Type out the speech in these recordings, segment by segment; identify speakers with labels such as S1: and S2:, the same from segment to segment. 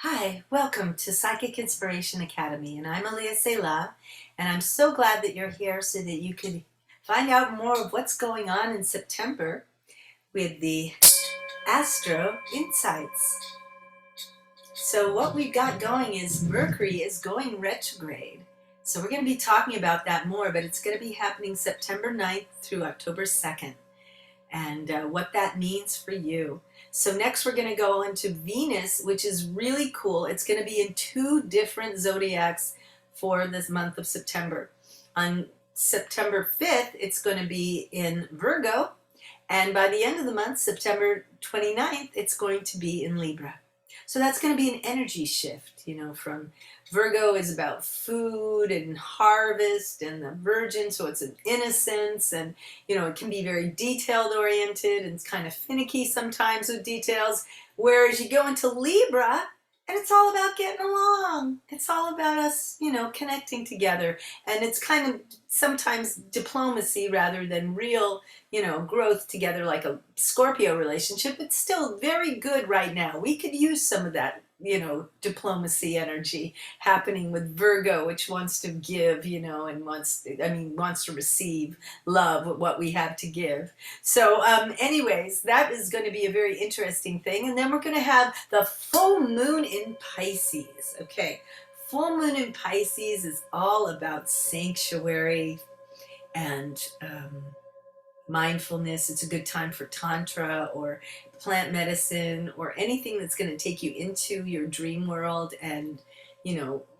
S1: Hi, welcome to Psychic Inspiration Academy, and I'm Aliyah Selah, and I'm so glad that you're here so that you can find out more of what's going on in September with the Astro Insights. So what we've got going is Mercury is going retrograde. So we're going to be talking about that more, but it's going to be happening September 9th through October 2nd. And what that means for you. So next we're going to go into Venus, which is really cool. It's going to be in two different zodiacs for this month of September. On September 5th, it's going to be in Virgo, and by the end of the month, September 29th, it's going to be in Libra. So that's going to be an energy shift, from Virgo is about food and harvest and the virgin, so it's an innocence, and it can be very detailed oriented and it's kind of finicky sometimes with details. Whereas you go into Libra and it's all about getting along. It's all about us, connecting together. And it's kind of sometimes diplomacy rather than real, growth together like a Scorpio relationship. It's still very good right now. We could use some of that, diplomacy energy happening with Virgo, which wants to give, and wants to receive love, what we have to give. So anyways, that is going to be a very interesting thing. And then we're going to have the full moon in Pisces. Okay, full moon in Pisces is all about sanctuary and mindfulness. It's a good time for Tantra or plant medicine or anything that's going to take you into your dream world and,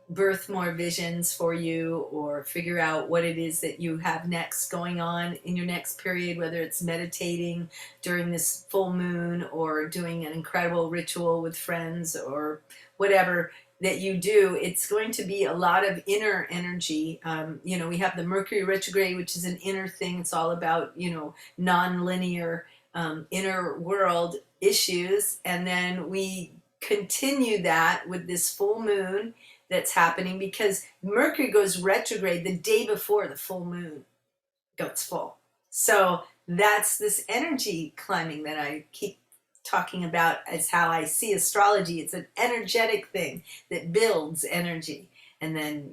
S1: birth more visions for you, or figure out what it is that you have next going on in your next period, whether it's meditating during this full moon or doing an incredible ritual with friends or whatever that you do. It's going to be a lot of inner energy. We have the Mercury retrograde, which is an inner thing. It's all about, non-linear inner world issues. And then we continue that with this full moon that's happening, because Mercury goes retrograde the day before the full moon goes full. So that's this energy climbing that I keep talking about as how I see astrology. It's an energetic thing that builds energy and then,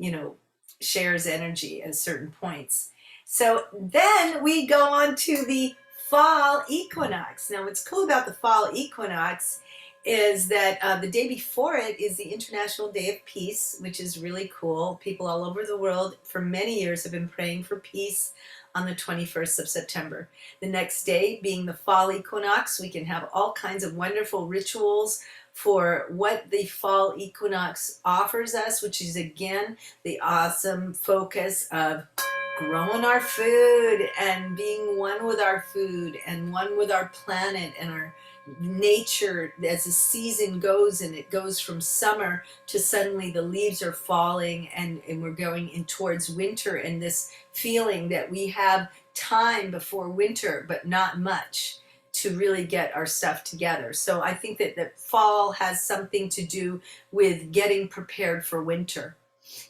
S1: shares energy at certain points. So then we go on to the fall equinox. Now, what's cool about the fall equinox is that the day before it is the International Day of Peace, which is really cool. People all over the world for many years have been praying for peace on the 21st of September. The next day being the fall equinox, we can have all kinds of wonderful rituals for what the fall equinox offers us, which is again the awesome focus of growing our food and being one with our food and one with our planet and our nature as the season goes, and it goes from summer to suddenly the leaves are falling, and we're going in towards winter, and this feeling that we have time before winter but not much to really get our stuff together. So I think that fall has something to do with getting prepared for winter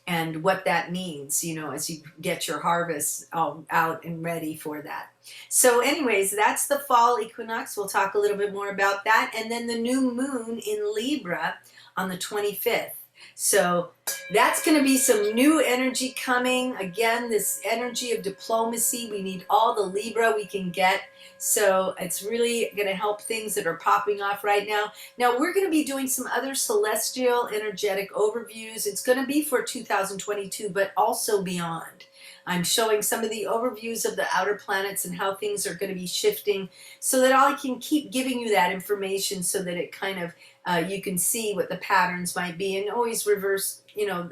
S1: and what that means, as you get your harvest all out and ready for that. So anyways, that's the fall equinox. We'll talk a little bit more about that. And then the new moon in Libra on the 25th. So that's going to be some new energy coming. Again, this energy of diplomacy. We need all the Libra we can get. So it's really going to help things that are popping off right now. Now, we're going to be doing some other celestial energetic overviews. It's going to be for 2022, but also beyond. I'm showing some of the overviews of the outer planets and how things are going to be shifting, so that I can keep giving you that information so that it kind of, you can see what the patterns might be, and always reverse,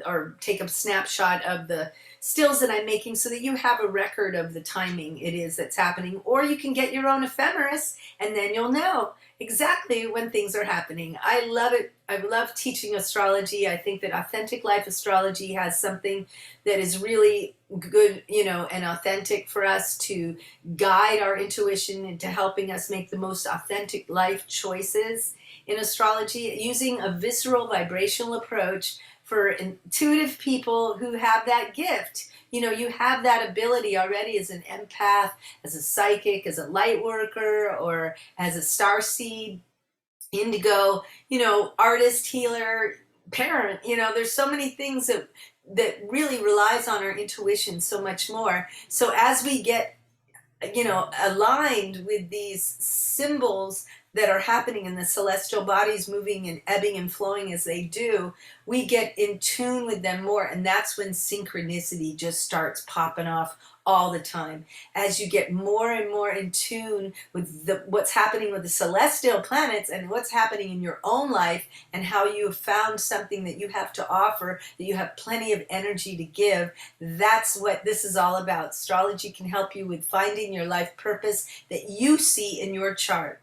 S1: or take a snapshot of the stills that I'm making so that you have a record of the timing it is that's happening. Or you can get your own ephemeris, and then you'll know exactly when things are happening. I love it. I love teaching astrology. I think that authentic life astrology has something that is really good, and authentic for us to guide our intuition into helping us make the most authentic life choices in astrology, using a visceral vibrational approach for intuitive people who have that gift. You have that ability already as an empath, as a psychic, as a light worker, or as a starseed. indigo, artist, healer, parent. There's so many things that really relies on our intuition so much more. So as we get aligned with these symbols that are happening in the celestial bodies, moving and ebbing and flowing as they do, we get in tune with them more. And that's when synchronicity just starts popping off all the time. As you get more and more in tune with what's happening with the celestial planets and what's happening in your own life, and how you have found something that you have to offer, that you have plenty of energy to give, that's what this is all about. Astrology can help you with finding your life purpose that you see in your chart.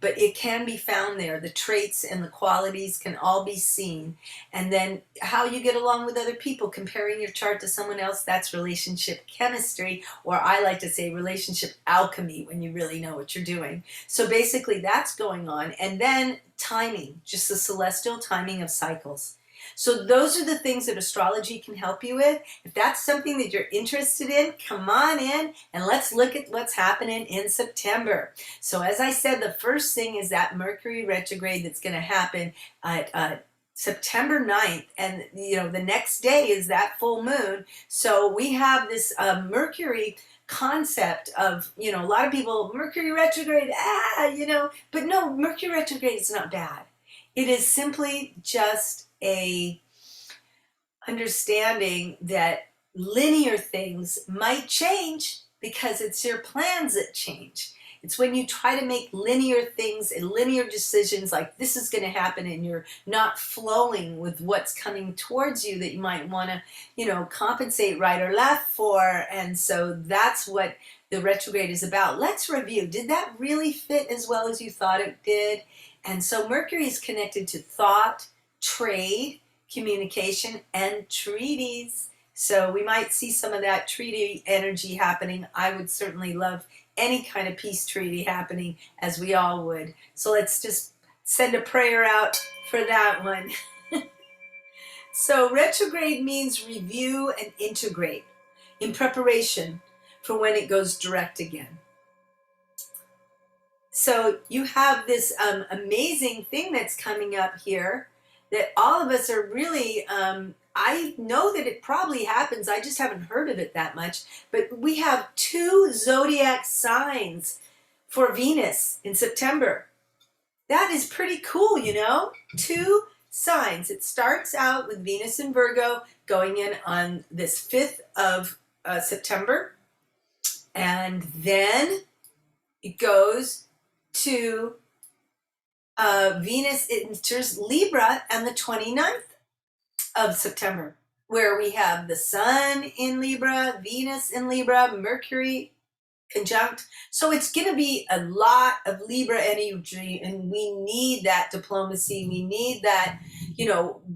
S1: But it can be found there. The traits and the qualities can all be seen. And then how you get along with other people, comparing your chart to someone else, that's relationship chemistry, or I like to say relationship alchemy, when you really know what you're doing. So basically that's going on. And then timing, just the celestial timing of cycles. So those are the things that astrology can help you with. If that's something that you're interested in, come on in and let's look at what's happening in September. So as I said, the first thing is that Mercury retrograde that's going to happen at September 9th, and the next day is that full moon. So we have this Mercury concept of, a lot of people, Mercury retrograde, but no, Mercury retrograde is not bad. It is simply just a understanding that linear things might change because it's your plans that change. It's when you try to make linear things and linear decisions, like this is going to happen, and you're not flowing with what's coming towards you, that you might want to, compensate right or left for. And so that's what the retrograde is about. Let's review. Did that really fit as well as you thought it did? And so Mercury is connected to thought, trade, communication, and treaties. So we might see some of that treaty energy happening. I would certainly love any kind of peace treaty happening, as we all would. So let's just send a prayer out for that one. So retrograde means review and integrate in preparation for when it goes direct again. So you have this amazing thing that's coming up here that all of us are really, I know that it probably happens, I just haven't heard of it that much, but we have 2 zodiac signs for Venus in September. That is pretty cool, 2 signs. It starts out with Venus in Virgo going in on this 5th of September, and then it goes to Venus enters Libra on the 29th of September, where we have the Sun in Libra, Venus in Libra, Mercury conjunct. So it's going to be a lot of Libra energy, and we need that diplomacy. We need that,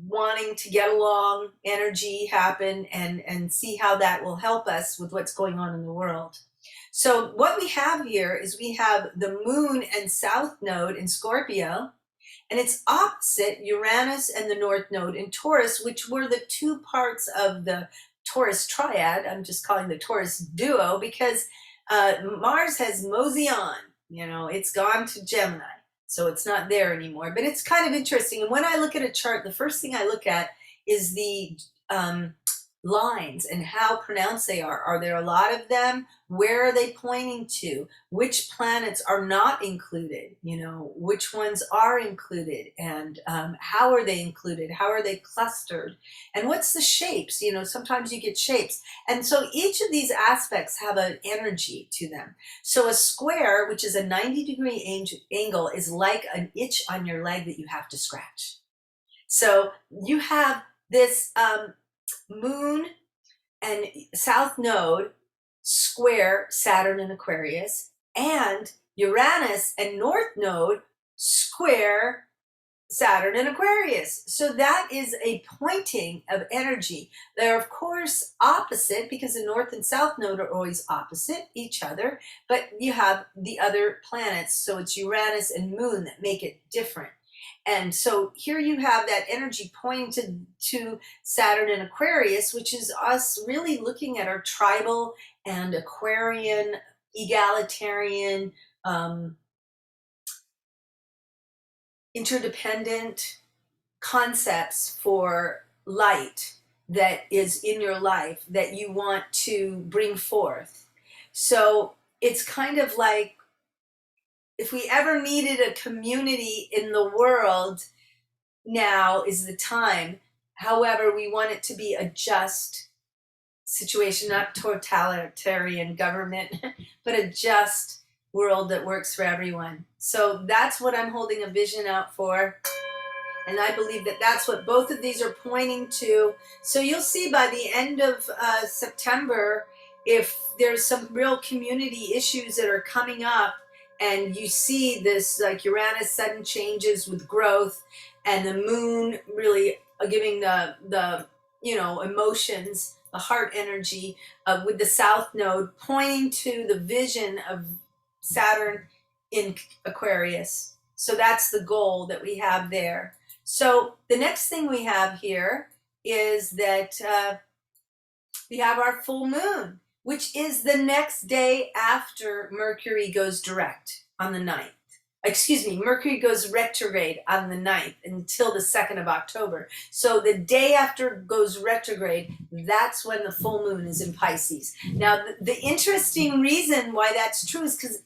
S1: wanting to get along energy happen, and see how that will help us with what's going on in the world. So what we have here is we have the moon and south node in Scorpio, and it's opposite Uranus and the north node in Taurus, which were the 2 parts of the Taurus triad. I'm just calling the Taurus duo because Mars has mosey on, it's gone to Gemini. So it's not there anymore, but it's kind of interesting. And when I look at a chart, the first thing I look at is the lines and how pronounced they are. Are there a lot of them? Where are they pointing to? Which planets are not included? Which ones are included? And how are they included? How are they clustered? And what's the shapes? Sometimes you get shapes. And so each of these aspects have an energy to them. So a square, which is a 90-degree angle, is like an itch on your leg that you have to scratch. So you have this moon and south node square Saturn and Aquarius, and Uranus and north node square Saturn and Aquarius. So that is a pointing of energy. They're of course opposite because the north and south node are always opposite each other, but you have the other planets, so it's Uranus and moon that make it different. And so here you have that energy pointing to Saturn and Aquarius, which is us really looking at our tribal and Aquarian, egalitarian, interdependent concepts for light that is in your life that you want to bring forth. So it's kind of like if we ever needed a community in the world, now is the time. However, we want it to be a just situation, not totalitarian government, but a just world that works for everyone. So that's what I'm holding a vision out for. And I believe that that's what both of these are pointing to. So you'll see by the end of September, if there's some real community issues that are coming up, and you see this like Uranus sudden changes with growth, and the moon really giving the emotions, the heart energy with the South Node pointing to the vision of Saturn in Aquarius. So that's the goal that we have there. So the next thing we have here is that we have our full moon, which is the next day after Mercury goes direct on the 9th. Excuse me, Mercury goes retrograde on the 9th until the 2nd of October. So the day after it goes retrograde, that's when the full moon is in Pisces. Now, the interesting reason why that's true is because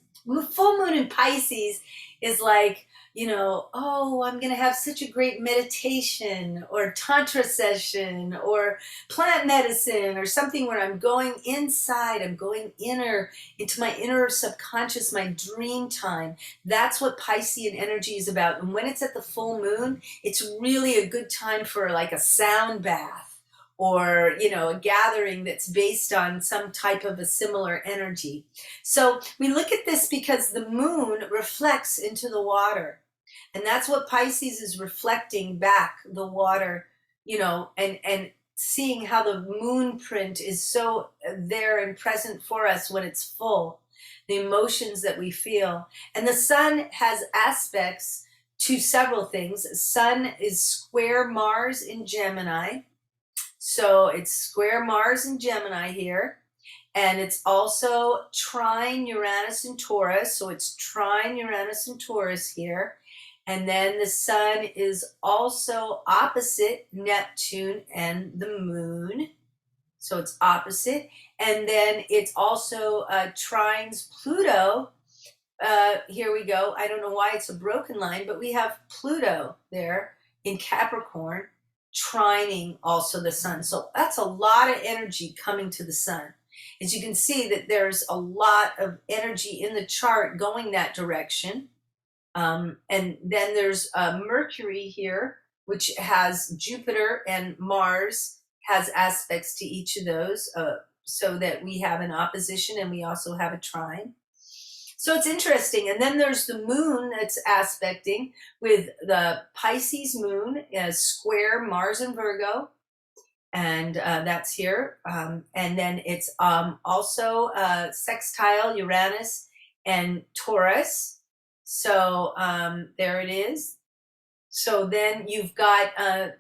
S1: full moon in Pisces is like, oh, I'm going to have such a great meditation or Tantra session or plant medicine or something where I'm going inside, I'm going into my inner subconscious, my dream time. That's what Piscean energy is about. And when it's at the full moon, it's really a good time for like a sound bath or, a gathering that's based on some type of a similar energy. So we look at this because the moon reflects into the water. And that's what Pisces is reflecting back, the water, and seeing how the moon print is so there and present for us when it's full, the emotions that we feel. And the sun has aspects to several things. Sun is square Mars in Gemini. So it's square Mars in Gemini here. And it's also trine Uranus and Taurus. So it's trine Uranus and Taurus here. And then the sun is also opposite Neptune and the moon. So it's opposite. And then it's also trines Pluto. Here we go. I don't know why it's a broken line, but we have Pluto there in Capricorn, trining also the sun. So that's a lot of energy coming to the sun. As you can see that there's a lot of energy in the chart going that direction. And then there's Mercury here, which has Jupiter and Mars, has aspects to each of those, so that we have an opposition and we also have a trine. So it's interesting. And then there's the moon that's aspecting with the Pisces moon as square Mars and Virgo. And that's here. And then it's also sextile Uranus and Taurus. So there it is. So then you've got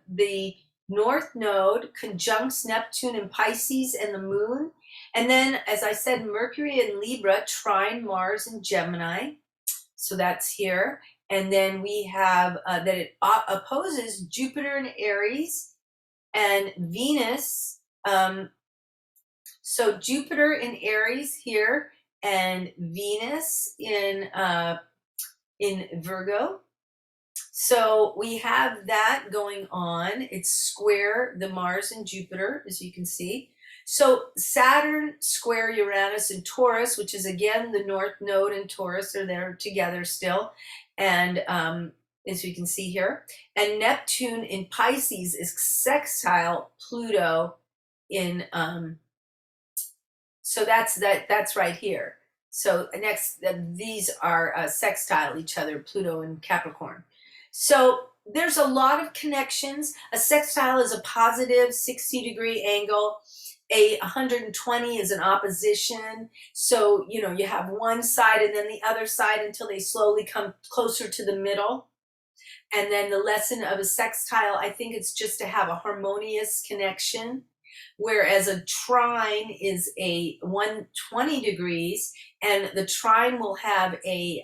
S1: the North Node conjuncts Neptune in Pisces and the moon. And then, as I said, Mercury in Libra, trine Mars in Gemini. So that's here. And then we have that it opposes Jupiter in Aries and Venus. So Jupiter in Aries here and Venus in Virgo. So we have that going on. It's square the Mars and Jupiter, as you can see. So Saturn square Uranus and Taurus, which is again the North Node and Taurus are there together still. And as you can see here. And Neptune in Pisces is sextile Pluto in, so that's right here. So next, these are sextile each other, Pluto and Capricorn. So there's a lot of connections. A sextile is a positive 60-degree angle. A 120 is an opposition. So, you have one side and then the other side until they slowly come closer to the middle. And then the lesson of a sextile, I think it's just to have a harmonious connection. Whereas a trine is a 120 degrees, and the trine will have a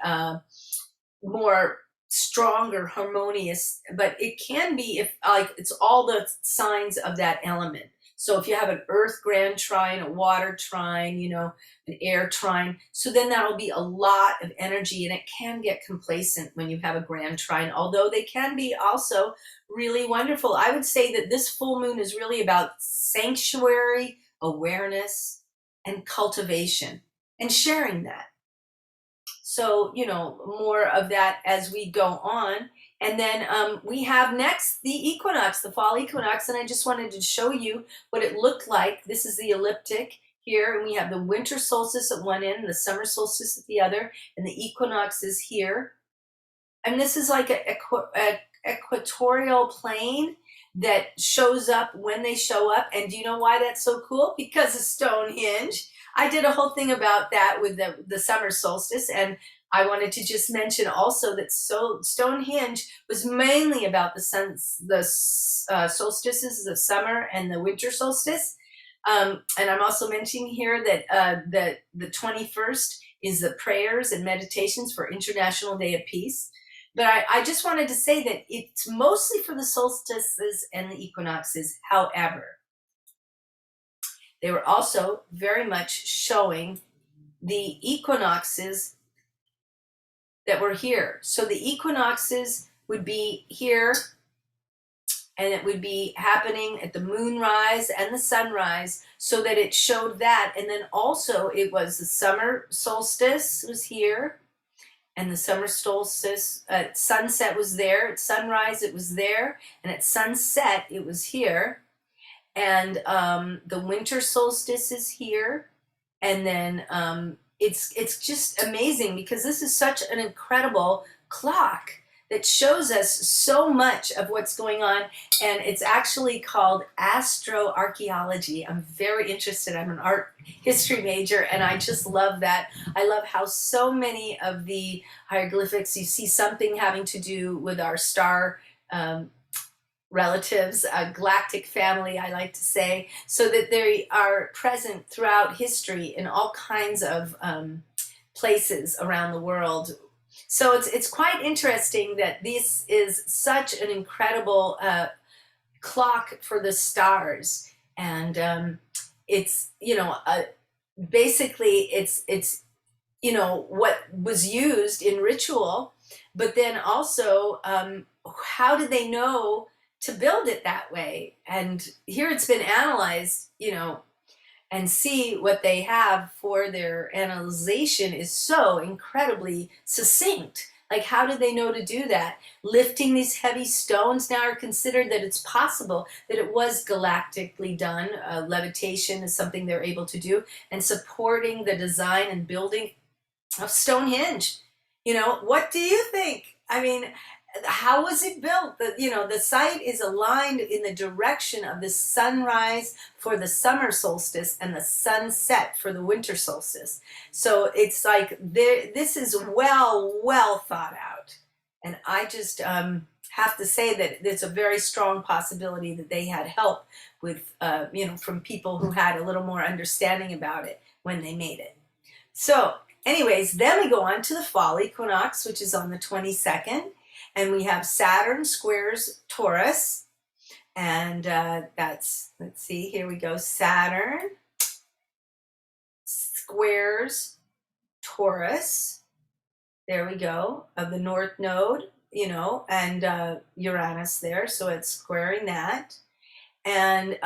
S1: more stronger, harmonious, but it can be if like it's all the signs of that element. So if you have an earth grand trine, a water trine, you know, an air trine, so then that'll be a lot of energy, and it can get complacent when you have a grand trine, although they can be also really wonderful. I would say that this full moon is really about sanctuary, awareness, and cultivation, and sharing that. So, you know, more of that as we go on. And then we have next the equinox, the fall equinox. And I just wanted to show you what it looked like. This is the ecliptic here. And we have the winter solstice at one end, the summer solstice at the other. And the equinox is here. And this is like a equatorial plane that shows up when they show up. And do you know why that's so cool? Because of Stonehenge. I did a whole thing about that with the summer solstice, and I wanted to just mention also that Stonehenge was mainly about the solstices of summer and the winter solstice. And I'm also mentioning here that the 21st is the prayers and meditations for International Day of Peace. But I just wanted to say that it's mostly for the solstices and the equinoxes. However, they were also very much showing the equinoxes that were here. So the equinoxes would be here, and it would be happening at the moonrise and the sunrise, so that it showed that. And then also it was the summer solstice was here, and the summer solstice at sunset was there, at sunrise it was there, and at sunset it was here. And the winter solstice is here. And then it's just amazing, because this is such an incredible clock that shows us so much of what's going on. And it's actually called astroarchaeology. I'm very interested. I'm an art history major, and I just love that. I love how so many of the hieroglyphics, you see something having to do with our star relatives, a galactic family, I like to say, so that they are present throughout history in all kinds of places around the world. So it's quite interesting that this is such an incredible clock for the stars. And it's, you know, basically it's you know, what was used in ritual, but then also how did they know to build it that way? And here it's been analyzed, you know, and see what they have for their analyzation is so incredibly succinct. Like, how did they know to do that? Lifting these heavy stones now are considered that it's possible that it was galactically done. Levitation is something they're able to do, and supporting the design and building of Stonehenge. You know, what do you think? I mean, how was it built? You know, the site is aligned in the direction of the sunrise for the summer solstice and the sunset for the winter solstice. So it's like this is well thought out. And I just have to say that it's a very strong possibility that they had help with, you know, from people who had a little more understanding about it when they made it. So anyways, then we go on to the fall equinox, which is on the 22nd. And we have Saturn squares Taurus. And that's, let's see, here we go. Saturn squares Taurus. There we go, of the North Node, you know, and Uranus there. So it's squaring that. And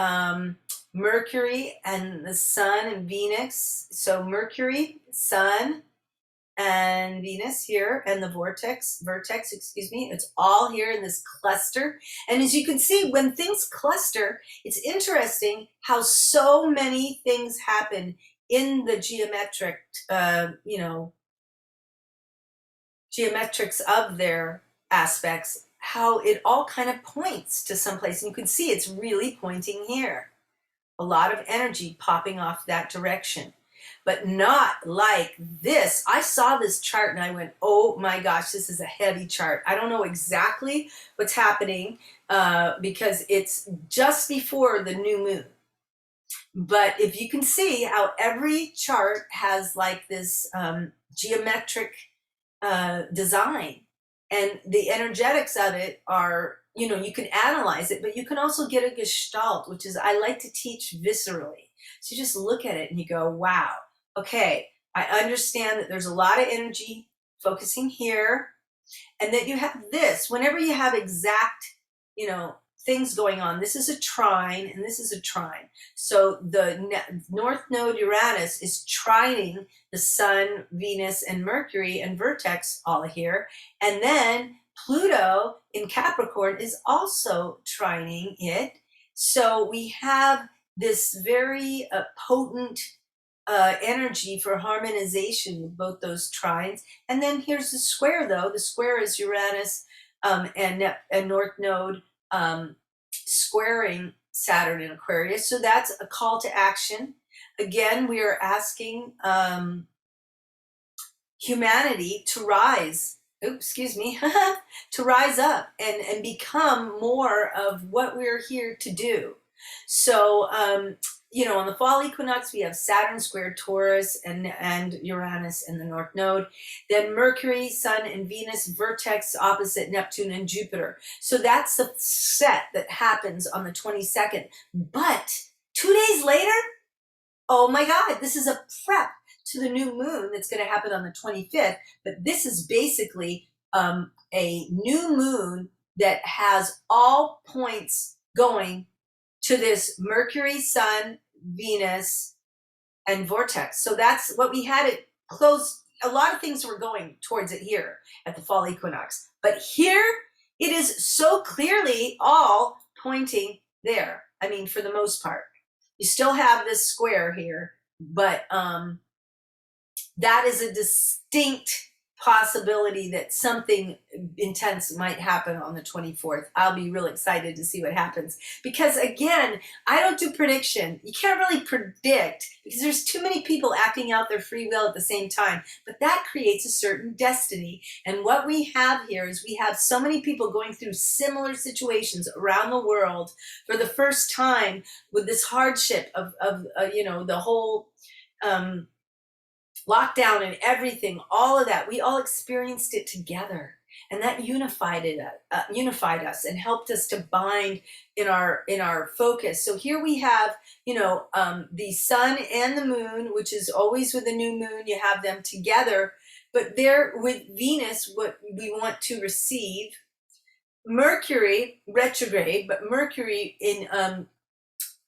S1: Mercury and the Sun and Venus. So Mercury, Sun, and Venus here, and the vertex, excuse me, it's all here in this cluster. And as you can see, when things cluster, it's interesting how so many things happen in the geometric, you know, geometrics of their aspects, how it all kind of points to someplace. And you can see it's really pointing here. A lot of energy popping off that direction. But not like this. I saw this chart and I went, oh my gosh, this is a heavy chart. I don't know exactly what's happening because it's just before the new moon. But if you can see how every chart has like this geometric design. And the energetics of it are, you can analyze it, but you can also get a gestalt, which is, I like to teach viscerally. So you just look at it and you go, wow, okay, I understand that there's a lot of energy focusing here, and that you have this. Whenever you have exact, you know, things going on, this is a trine and this is a trine. So the North Node Uranus is trining the Sun, Venus, and Mercury and Vertex all here. And then Pluto in Capricorn is also trining it. So we have this very potent energy for harmonization with both those trines. And then here's the square, though. The square is Uranus and North Node squaring Saturn in Aquarius. So that's a call to action. Again, we are asking humanity to rise. To rise up and become more of what we're here to do. So, on the fall equinox, we have Saturn square Taurus and Uranus in the North Node. Then Mercury, Sun, and Venus vertex opposite Neptune and Jupiter. So that's the set that happens on the 22nd. But 2 days later, oh my God, this is a prep to the new moon that's going to happen on the 25th. But this is basically a new moon that has all points going to this Mercury, Sun, Venus, and vortex. So that's what we had it close. A lot of things were going towards it here at the fall equinox. But here, it is so clearly all pointing there. I mean, for the most part. You still have this square here, but that is a distinct possibility that something intense might happen on the 24th. I'll be real excited to see what happens. Because again, I don't do prediction. You can't really predict because there's too many people acting out their free will at the same time. But that creates a certain destiny. And what we have here is we have so many people going through similar situations around the world for the first time with this hardship of the whole lockdown and everything, all of that. We all experienced it together, and that unified us and helped us to bind in our focus. So here we have, the sun and the moon, which is always with the new moon. You have them together, but there with Venus, what we want to receive. Mercury retrograde, but Mercury in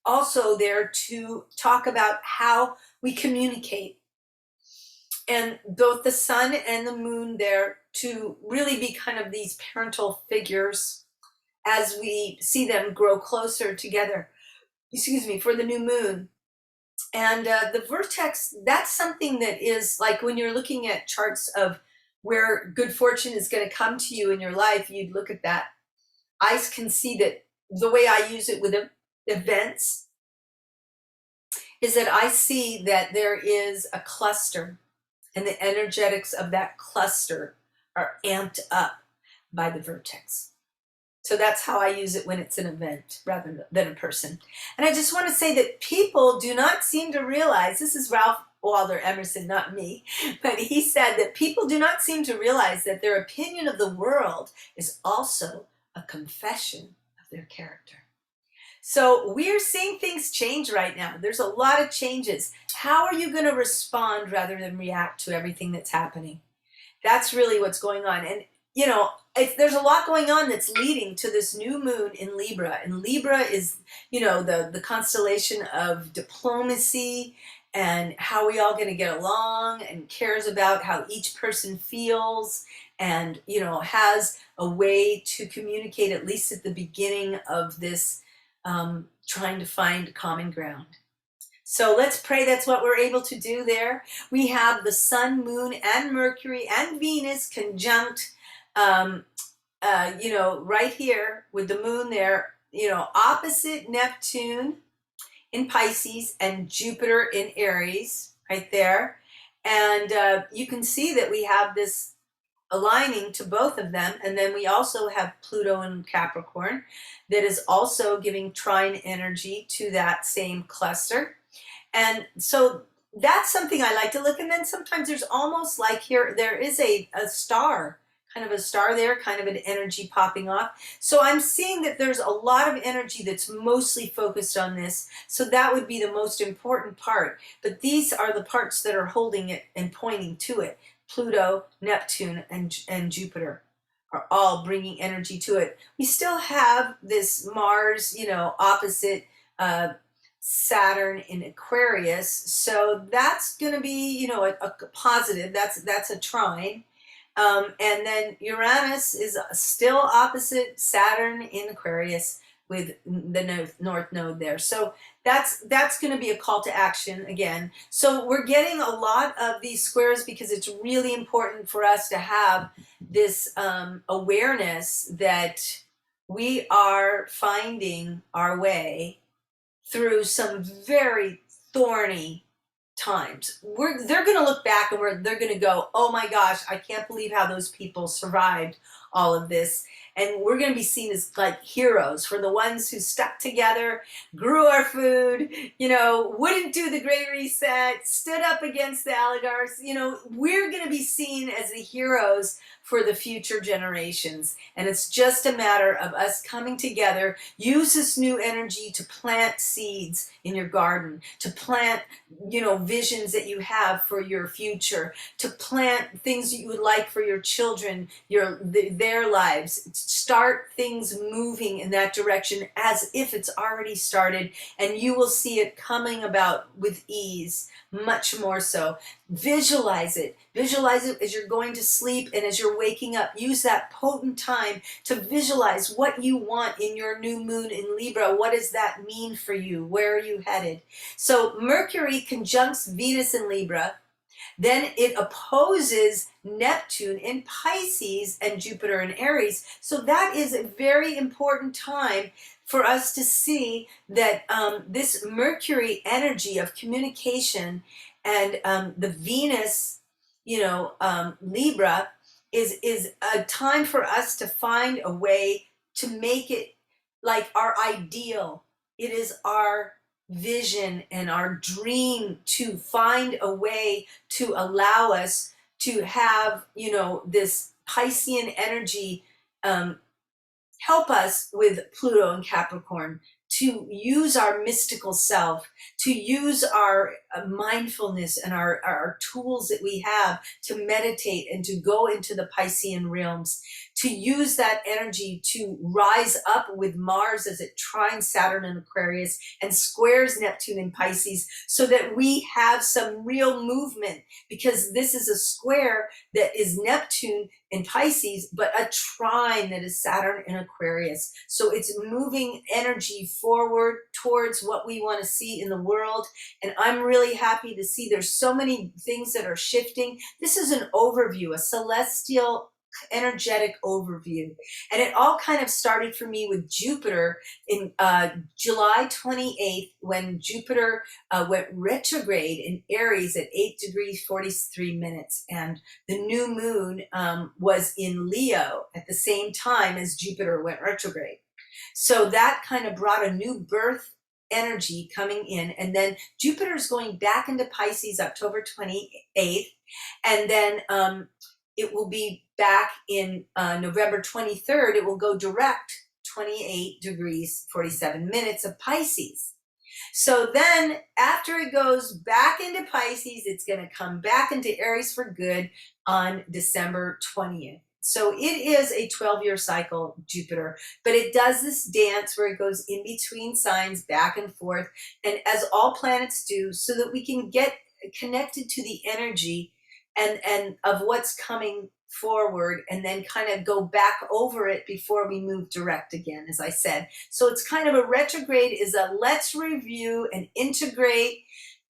S1: also there to talk about how we communicate. And both the sun and the moon there to really be kind of these parental figures as we see them grow closer together, for the new moon. And the vertex, that's something that is like when you're looking at charts of where good fortune is going to come to you in your life, you'd look at that. I can see that the way I use it with events is that I see that there is a cluster. And the energetics of that cluster are amped up by the vertex. So that's how I use it when it's an event rather than a person. And I just want to say that people do not seem to realize, this is Ralph Waldo Emerson, not me, but he said that people do not seem to realize that their opinion of the world is also a confession of their character. So we're seeing things change right now. There's a lot of changes. How are you going to respond rather than react to everything that's happening? That's really what's going on. And, there's a lot going on that's leading to this new moon in Libra. And Libra is, the constellation of diplomacy and how we all going to get along and cares about how each person feels and, has a way to communicate, at least at the beginning of this trying to find common ground. So let's pray that's what we're able to do there. We have the sun, moon, and Mercury and Venus conjunct, right here with the moon there, opposite Neptune in Pisces and Jupiter in Aries right there. And you can see that we have this aligning to both of them. And then we also have Pluto in Capricorn that is also giving trine energy to that same cluster. And so that's something I like to look. And then sometimes there's almost like here, there is a star kind of a star there, kind of an energy popping off. So I'm seeing that there's a lot of energy that's mostly focused on this. So that would be the most important part. But these are the parts that are holding it and pointing to it. Pluto, Neptune, and Jupiter are all bringing energy to it. We still have this Mars, opposite Saturn in Aquarius. So that's going to be, a positive. That's a trine. And then Uranus is still opposite Saturn in Aquarius with the north node there. So that's going to be a call to action again. So we're getting a lot of these squares because it's really important for us to have this awareness that we are finding our way through some very thorny times. They're going to look back and they're going to go, oh my gosh, I can't believe how those people survived all of this. And we're going to be seen as like heroes for the ones who stuck together, grew our food, wouldn't do the Great Reset, stood up against the oligarchs. We're going to be seen as the heroes for the future generations. And it's just a matter of us coming together, use this new energy to plant seeds in your garden, to plant, visions that you have for your future, to plant things that you would like for your children, their lives. Start things moving in that direction as if it's already started, and you will see it coming about with ease, much more so. Visualize it. Visualize it as you're going to sleep and as you're waking up. Use that potent time to visualize what you want in your new moon in Libra. What does that mean for you? Where are you headed? So Mercury conjuncts Venus in Libra. Then it opposes Neptune in Pisces and Jupiter in Aries. So that is a very important time for us to see that this Mercury energy of communication and the Venus, Libra is a time for us to find a way to make it like our ideal. It is our vision and our dream to find a way to allow us to have, this Piscean energy help us with Pluto and Capricorn, to use our mystical self, to use our mindfulness and our tools that we have to meditate and to go into the Piscean realms, to use that energy to rise up with Mars as it trines Saturn in Aquarius and squares Neptune in Pisces, so that we have some real movement, because this is a square that is Neptune in Pisces, but a trine that is Saturn in Aquarius. So it's moving energy forward towards what we want to see in the world. And I'm really happy to see there's so many things that are shifting. This is an overview, a celestial energetic overview. And it all kind of started for me with Jupiter in July 28th, when Jupiter went retrograde in Aries at 8 degrees 43 minutes. And the new moon was in Leo at the same time as Jupiter went retrograde. So that kind of brought a new birth energy coming in. And then Jupiter's going back into Pisces October 28th. And then it will be back in November 23rd. It will go direct 28 degrees 47 minutes of Pisces. So then after it goes back into Pisces, it's going to come back into Aries for good on December 20th. So it is a 12-year cycle, Jupiter, but it does this dance where it goes in between signs back and forth, and as all planets do, so that we can get connected to the energy and of what's coming forward, and then kind of go back over it before we move direct again, as I said. So it's kind of a retrograde is a let's review and integrate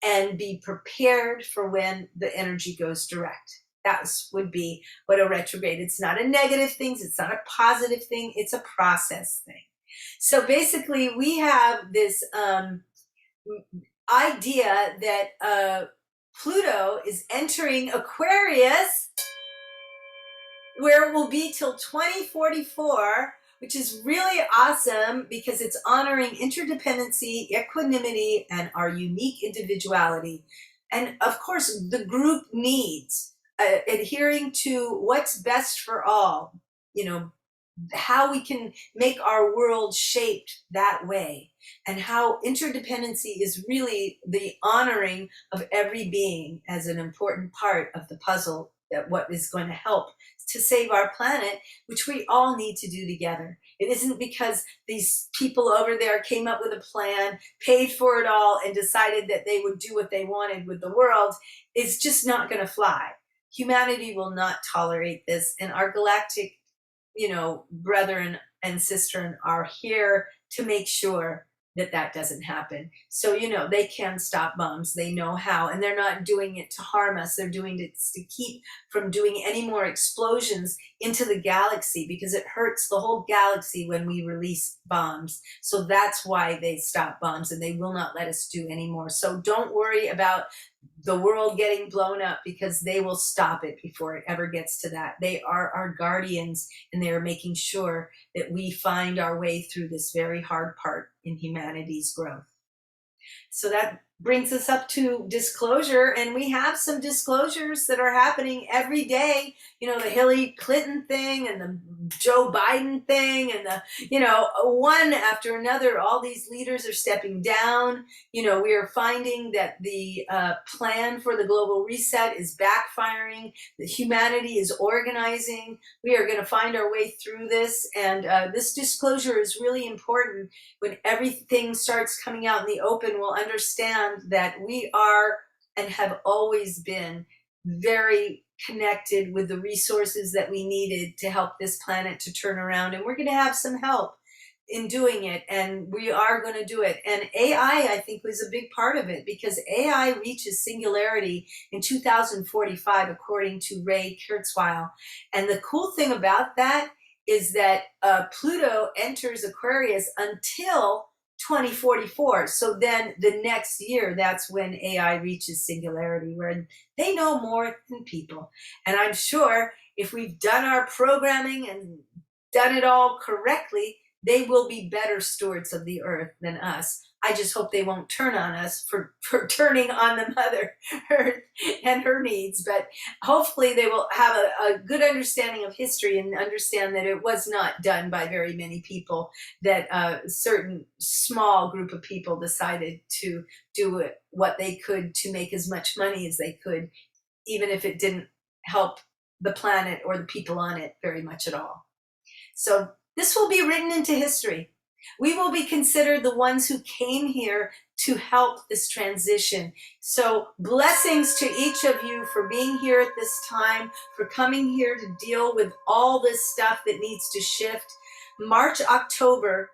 S1: and be prepared for when the energy goes direct. That would be what a retrograde. It's not a negative thing. It's not a positive thing. It's a process thing. So basically we have this idea that Pluto is entering Aquarius, where it will be till 2044, which is really awesome because it's honoring interdependency, equanimity, and our unique individuality. And of course, the group needs adhering to what's best for all, you know, how we can make our world shaped that way, and how interdependency is really the honoring of every being as an important part of the puzzle, that what is going to help to save our planet, which we all need to do together. It isn't because these people over there came up with a plan, paid for it all, and decided that they would do what they wanted with the world. It's just not going to fly. Humanity will not tolerate this, and our galactic, brethren and sister are here to make sure that that doesn't happen. So, they can stop bombs. They know how, and they're not doing it to harm us. They're doing it to keep from doing any more explosions into the galaxy, because it hurts the whole galaxy when we release bombs. So that's why they stop bombs, and they will not let us do any more. So don't worry about the world getting blown up, because they will stop it before it ever gets to that. They are our guardians, and they are making sure that we find our way through this very hard part in humanity's growth. So that brings us up to disclosure, and we have some disclosures that are happening every day. The Hillary Clinton thing and the Joe Biden thing, and one after another, all these leaders are stepping down. We are finding that the plan for the global reset is backfiring, that humanity is organizing. We are going to find our way through this, and this disclosure is really important. When everything starts coming out in the open, we'll understand that we are and have always been very connected with the resources that we needed to help this planet to turn around, and we're going to have some help in doing it, and we are going to do it. And AI, I think, was a big part of it, because AI reaches singularity in 2045, according to Ray Kurzweil. And the cool thing about that is that Pluto enters Aquarius until 2044. So then the next year, that's when AI reaches singularity, where they know more than people. And I'm sure if we've done our programming and done it all correctly, they will be better stewards of the earth than us. I just hope they won't turn on us for turning on the Mother Earth and her needs. But hopefully they will have a good understanding of history and understand that it was not done by very many people, that a certain small group of people decided to do what they could to make as much money as they could, even if it didn't help the planet or the people on it very much at all. So this will be written into history. We will be considered the ones who came here to help this transition. So blessings to each of you for being here at this time, for coming here to deal with all this stuff that needs to shift. March, October,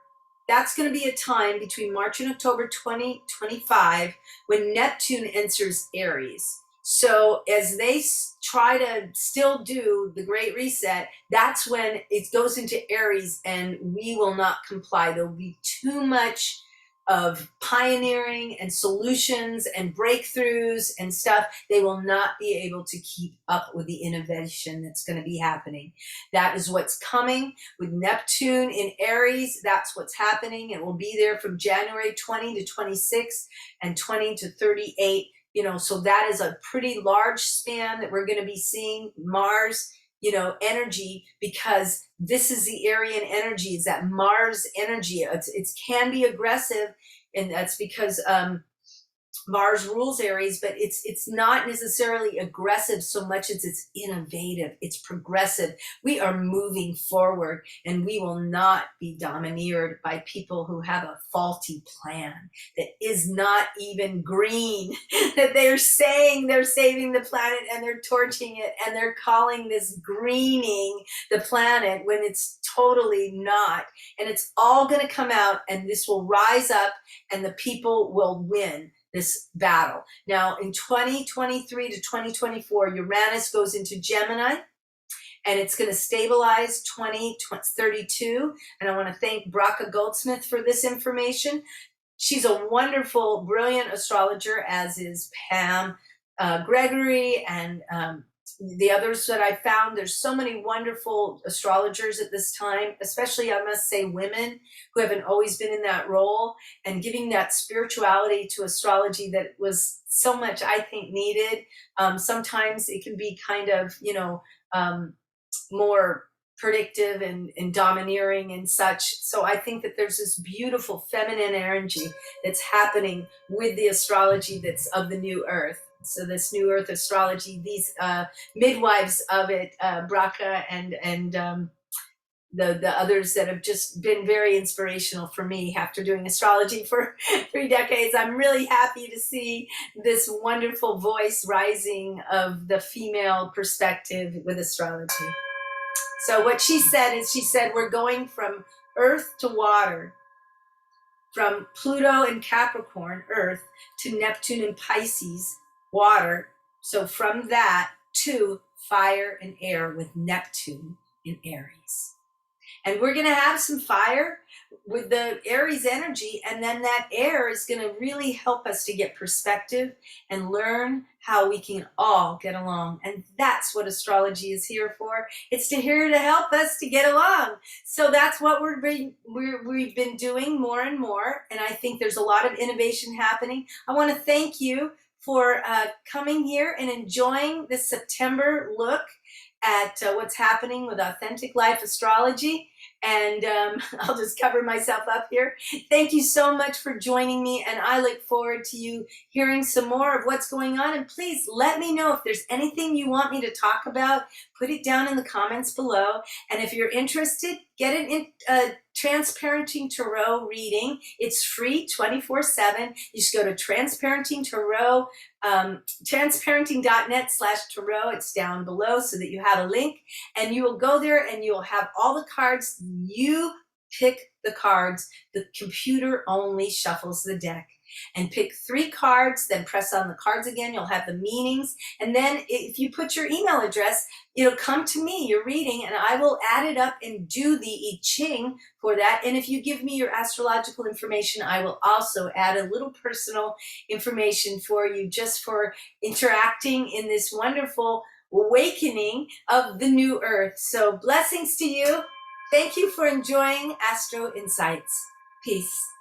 S1: that's going to be a time between March and October 2025 when Neptune enters Aries. So as they try to still do the Great Reset, that's when it goes into Aries, and we will not comply. There'll be too much of pioneering and solutions and breakthroughs and stuff. They will not be able to keep up with the innovation that's going to be happening. That is what's coming with Neptune in Aries. That's what's happening. It will be there from January 20 to 26 and 20 to 38. So that is a pretty large span that we're going to be seeing Mars, energy, because this is the Aryan energy, is that Mars energy. It can be aggressive, and that's because Mars rules Aries, but it's not necessarily aggressive so much as it's innovative, it's progressive. We are moving forward, and we will not be domineered by people who have a faulty plan that is not even green, that they're saying they're saving the planet and they're torching it, and they're calling this greening the planet when it's totally not. And it's all going to come out, and this will rise up, and the people will win this battle. Now, in 2023 to 2024, Uranus goes into Gemini, and it's going to stabilize 2032. And I want to thank Braca Goldsmith for this information. She's a wonderful, brilliant astrologer, as is Pam Gregory and the others that I found, there's so many wonderful astrologers at this time, especially I must say women who haven't always been in that role and giving that spirituality to astrology that was so much, I think, needed. Sometimes it can be kind of, more predictive and domineering and such. So I think that there's this beautiful feminine energy that's happening with the astrology that's of the new earth. So this new earth astrology, these midwives of it, Braca and the others that have just been very inspirational for me after doing astrology for 3 decades. I'm really happy to see this wonderful voice rising of the female perspective with astrology. So what she said is, she said, we're going from earth to water, from Pluto and Capricorn, earth, to Neptune and Pisces, water. So from that to fire and air with Neptune in Aries. And we're going to have some fire with the Aries energy, and then that air is going to really help us to get perspective and learn how we can all get along. And that's what astrology is here for. It's here to help us to get along. So that's what we've been doing more and more, and I think there's a lot of innovation happening. I want to thank you for coming here and enjoying this September look at what's happening with Authentic Life Astrology. And I'll just cover myself up here. Thank you so much for joining me, and I look forward to you hearing some more of what's going on. And please let me know if there's anything you want me to talk about. Put it down in the comments below. And if you're interested, get a Transparenting Tarot reading. It's free 24/7. You just go to Transparenting Tarot, transparenting.net/tarot. It's down below so that you have a link, and you will go there and you'll have all the cards. You pick the cards. The computer only shuffles the deck. And pick 3 cards, then press on the cards again. You'll have the meanings. And then if you put your email address, it'll come to me, your reading, and I will add it up and do the I Ching for that. And if you give me your astrological information, I will also add a little personal information for you, just for interacting in this wonderful awakening of the new earth. So blessings to you. Thank you for enjoying Astro Insights. Peace.